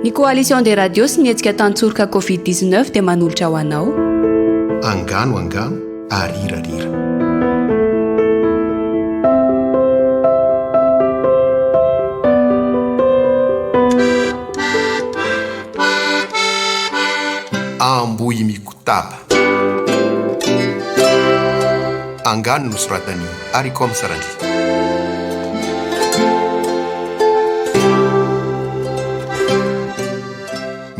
Ny coalition des radios sy nietsika tantsorika Covid-19 dia manolotra ho anao. Angano arirarira. Amboy mikotaba. Angano no soratany Aricom Sarandry.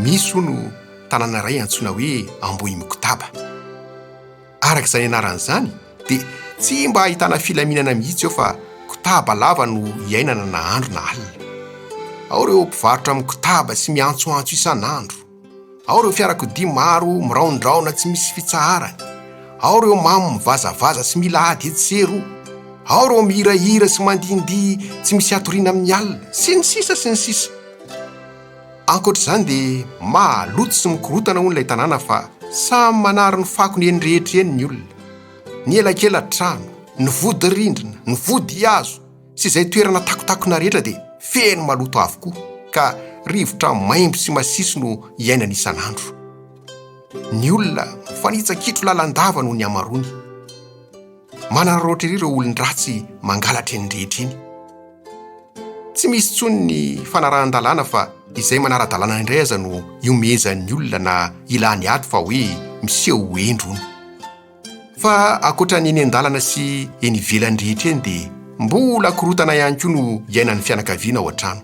Misy no tanàna ray antsoina hoe Amboy mikotaba. Arak'izay anaran'izany dia tsy mba ahitana filaminana mihitsy eo fa kotaba lava no iainana na andro na alina. Ao ireo mpivarotra mikotaba sy miantsoantso isan'andro. Ao ireo fiarakodia maro miraondraona tsy misy fitsaharany. Ao ireo mamy mivazavaza sy mila ady etsero. Ao ireo mihirahira sy mandindia tsy misy atoriana amin'ny alina sy ny sisa. Ankoatr'izany dia maloto sy mikorotana hono ilay tanàna fa samy manary ny fakony eny rehetra eny ny olona. Ny elakela trano, ny vody rindrina, ny vody hazo sy izay toerana takotakona rehetra dia feno maloto avokoa ka rivotra maimbo sy masiso no iainana isan'andro. Ny olona mifanitsakitro lalandava noho ny amarony. Manararaotra ireo olon-dratsy mangalatra eny rehetra eny. Tsy misy tsony ny fanarahan-dalàna fa izay manara-dalàna indray aza no iomezan'ny olona na ilany ady fa hoe miseho endro no. Fa akoatra ny eny an-dalana sy eny ivelany rehetra eny dia mbola korotana ihany koa no iainan'ny fianakaviana ao an-trano.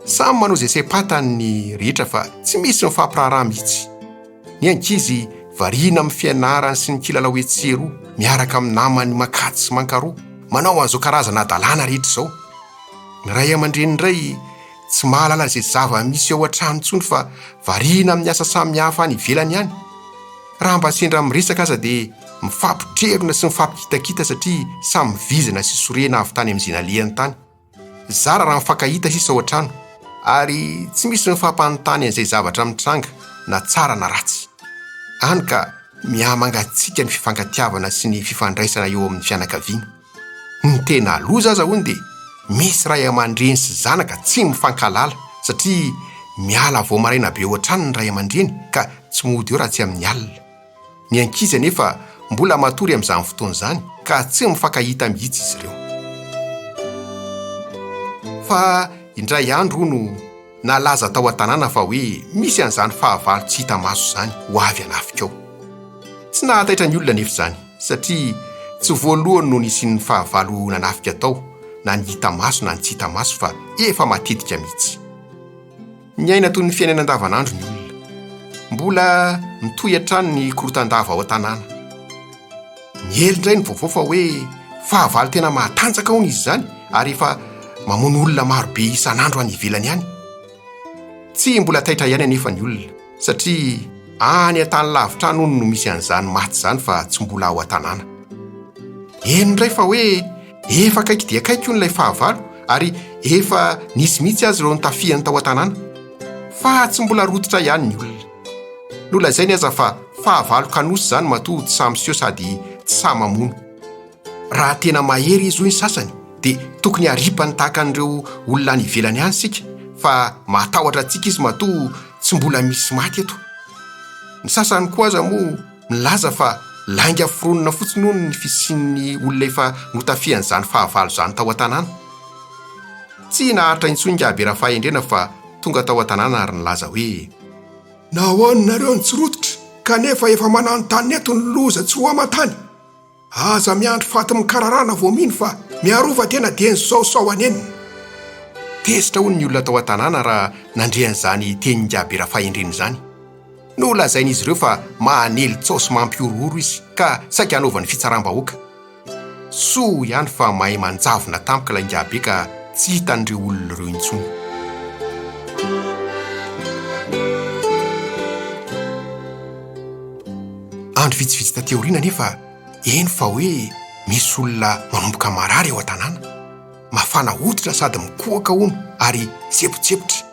Samy manao izay saim-patany ny rehetra fa tsy misy mifampiraharaha mihitsy. Ny ankizy variana amin'ny fianarany sy ny kilalao etsero miaraka amin'ny namany makady sy mankaroa manao an'izao karazana dalàna rehetra izao. Ny ray aman-dreny indray tsy mahalala izay zava-misy ao an-trano intsony fa variana amin'ny asa samihafa any ivelany ihany. Raha mba sendra miresaka aza dia mifampitrerona sy mifampikitakita satria samy vizana sy sorena avy tany amin'ny zinalehany tany. Zara raha mifankahita sisa ao an-trano ary tsy misy mifampanontany an'izay zavatra mitranga na tsara na ratsy. Hany ka mihamangatsika ny fifankatiavana sy ny fifandraisana eo amin'ny fianakaviana. Ny tena loza aza hono dia misy ray aman-dreny sy zanaka tsy mifankalala satria miala vao maraina be ao an-trano ny ray aman-dreny ka tsy mody eo raha tsy amin'ny alina. Ny ankizy anefa mbola matory amin'izany fotoana izany ka tsy mifankahita mihitsy izy ireo. Fa indray andro no nalaza tao an-tanàna fa hoe misy an'izany fahavalo tsy hita maso izany ho avy hanafika ao. Tsy nahataitra ny olona nefa izany satria tsy voalohany no nisy ny fahavalo nanafika tao na ny hita maso na ny tsy hita maso fa efa matetika mihitsy. Miaina toy ny fiainana andavanandro ny olona. Mbola mitohy hatrany ny korotan-dava ao an-tanàna. Miely indray ny vaovao fa hoe fahavalo tena mahatanjaka hono izy izany ary efa mamono olona marobe isan'andro any ivelany ihany. Tsy mbola taitra ihany anefa ny olona satria any an-tany lavitra any hono no misy an'izany maty izany fa tsy mbola ao an-tanàna. Eny indray fa hoe efa kaiky dia kaiky hono ilay fahavalo ary efa nisy mihitsy azy ireo nitafiany tao an-tanàna fa tsy mbola rototra ihany ny olona. Nolazainy aza fa fahavalo kanosy izany matoa tsy samy miseho sady tsy samy mamono. Raha tena mahery izy hoy ny sasany dia tokony haripany tahaka an'ireo olona any ivelany ihany sika fa matahotra antsika izy matoa tsy mbola misy maty eto. Ny sasany koa aza moa milaza fa lainga foronina fotsiny hono ny fisian'ny olona efa notafian'izany fahavalo izany tao an-tanàna. Tsy naharitra intsony gabe raha fahendrena fa tonga tao an-tanàna ary nilaza hoe nahoaninareo ny tsy rototra kanefa efa mananontany eto ny loza tsy ho aman-tany. Aza miandry faty mikararana vao mino fa miarova tena dia ny saosao anenina. Tesitra hono ny olona tao an-tanàna raha nandrean'izany tenin'ny gabe raha fahendrena izany. Nolazain'izy ireo fa mahanely tsaosy mampiororo izy ka saika hanaovany fitsaram-bahoaka. Soa ihany fa mahay manjavona tampoka ilay gabe ka tsy hitan'ireo olona ireo intsony. Andro vitsivitsy tateoriana nefa eny fa hoe misy olona manomboka marary ao an-tanàna. Mafana hoditra sady mikohaka hono ary tsepotsepotra.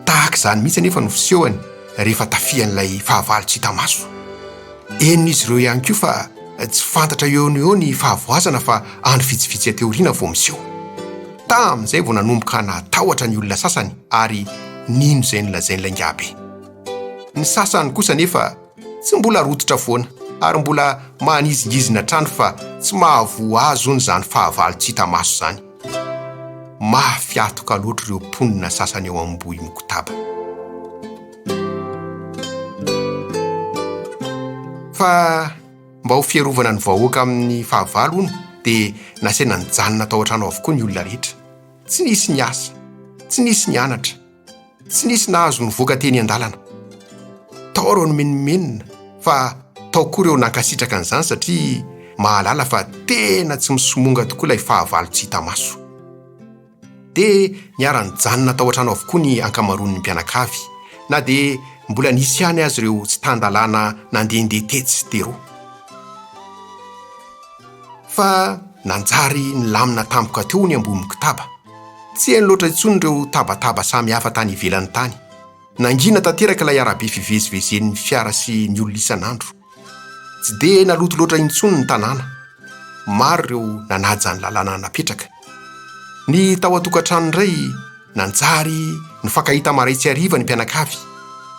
Tahaka izany mihitsy anefa no fisehony rehefa tafian'ilay fahavalo tsy hita maso. Enin'izy ireo ihany koa fa tsy fantatra eo ny fahavoazana fa andro vitsivitsy teoriana vao miseho. Tamin'izay vao nanomboka natahotra ny olona sasany ary nino izay nolazain'ilay ngabe. Ny sasany kosa nefa tsy mbola rototra foana ary mbola manizingizina trano fa tsy mahavoa azo izany fahavalo tsy hita maso izany. Mafiatoka loatra ireo mponina sasany eo am-bohy mikotaba. Fa mba ho fierovana ny vahoaka amin'ny fahavalo hono dia nasaina nijanona tao an-trano avokoa ny olona rehetra. Tsy nisy ny asa, tsy nisy ny anatra, tsy nisy nahazo ny voaka teny an-dalana. Tao ireo nomenomenina fa tao koa ireo nankasitraka an'izany satria mahalala fa tena tsy misomonga tokoa ilay fahavalo tsy hita maso. Dia niara-nijanona tao an-trano avokoa ny ankamaroan'ny mpianakavy, na dia mbola nisy ihany azy ireo tsy tandalana nandehandeha tetsy teroa. Fa nanjary nilamina tampoka teo ny ambony mikotaba. Tsy hainy loatra intsony ireo tabataba samy hafa tany ivelany tany. Nangina tanteraka ilay arabe fivezivezen'ny fiara sy ny olona isan'andro. Tsy dia naloto loatra intsony ny tanàna. Maro ireo nanaja ny lalàna napetraka. Ny tao an-tokantrano indray nanjary ny fankahita maray tsy hariva ny mpianakavy.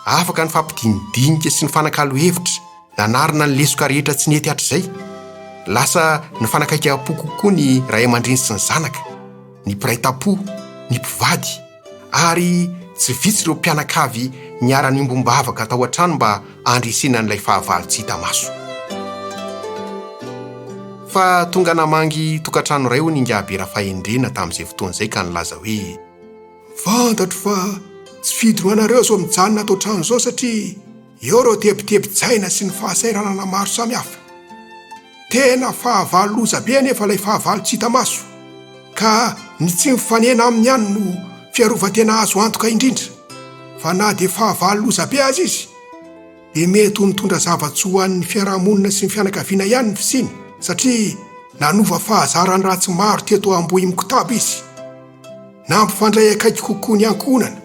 Afaka ny fampidinidinika sy ny fanakalo hevitra, nanarina ny lesoka rehetra tsy nety hatr'izay. Lasa ny fanakaika-po kokoa ny ray aman-dreny sy ny zanaka, ny mpiray tam-po, ny mpivady, ary tsy vitsy ireo mpianakavy niara-niombom-bavaka tao an-trano mba andresena n'ilay fahavalo tsy hita maso. Fa tonga namangy tokantrano iray ho ny Ngabe Rafahendrena tamin'izay fotoan'izay ka nilaza hoe: fantatro fa tsy fidinanareo zao mijanona atao trano zao satria eo ireo tebitebitsaina sy ny fahasairanana maro samihafa. Tena fahavalo loza be nefa ilay fahavalo tsy hita maso, ka ny tsy mifanena aminy ihany no fiarovan-tena azo antoka indrindra. Fa na dia fahavalo loza be azy izy dia mety ho mitondra zava-tsoa ho an'ny fiarahamonina sy ny fianakaviana ihany ny fisiny, satria nanova fahazarany ratsy maro teto am-bohy mikotaba izy. Nampifandray akaiky kokoa ny ankohonana,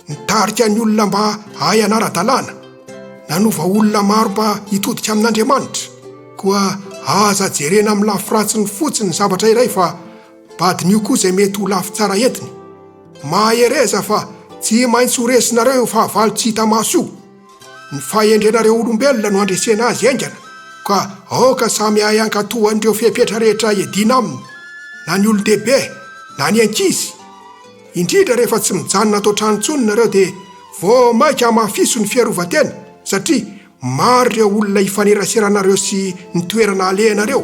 nitarika ny olona mba hay anara-dalàna, nanova olona maro mba hitodika amin'Andriamanitra. Koa aza jerena amin'ny lafiratsiny fotsiny ny zavatra iray fa badin'io koa izay mety ho lafy tsara entiny. Mahereza fa tsy maintsy ho resinareo fahavalo tsy hita maso io. Ny fahendrenareo olombelona no andresena azy aingana, ka aoka samy hay ankatohan'ireo fepetra rehetra edina aminy, na ny olon-dehibe na ny ankizy. Indrindra rehefa tsy mijanona atao trano intsony nareo dia vao maika mafiso ny fiarovan-tena, satria maro ireo olona hifaneraseranareo sy ny toerana alehanareo.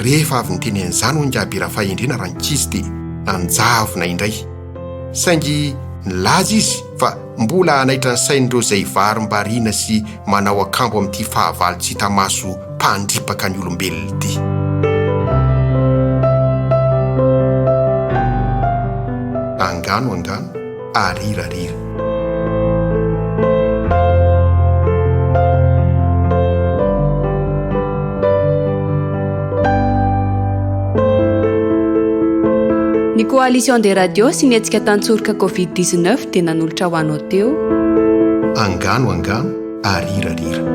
Rehefa avy niteny an'izany ho Ngabe Rafahendrena raha ankizy dia nanjavona indray. Saingy nilaza izy fa mbola hanaitra ny sain'ireo izay varim-bariana sy manao akambo amin'ity fahavalo tsy hita maso mpandripaka ny olombelona ity. Angano arirarira. Ny Coalition des radios sy ny hetsika tantsorika Covid-19 dia nanolotra ho anao teo. Angano arirarira.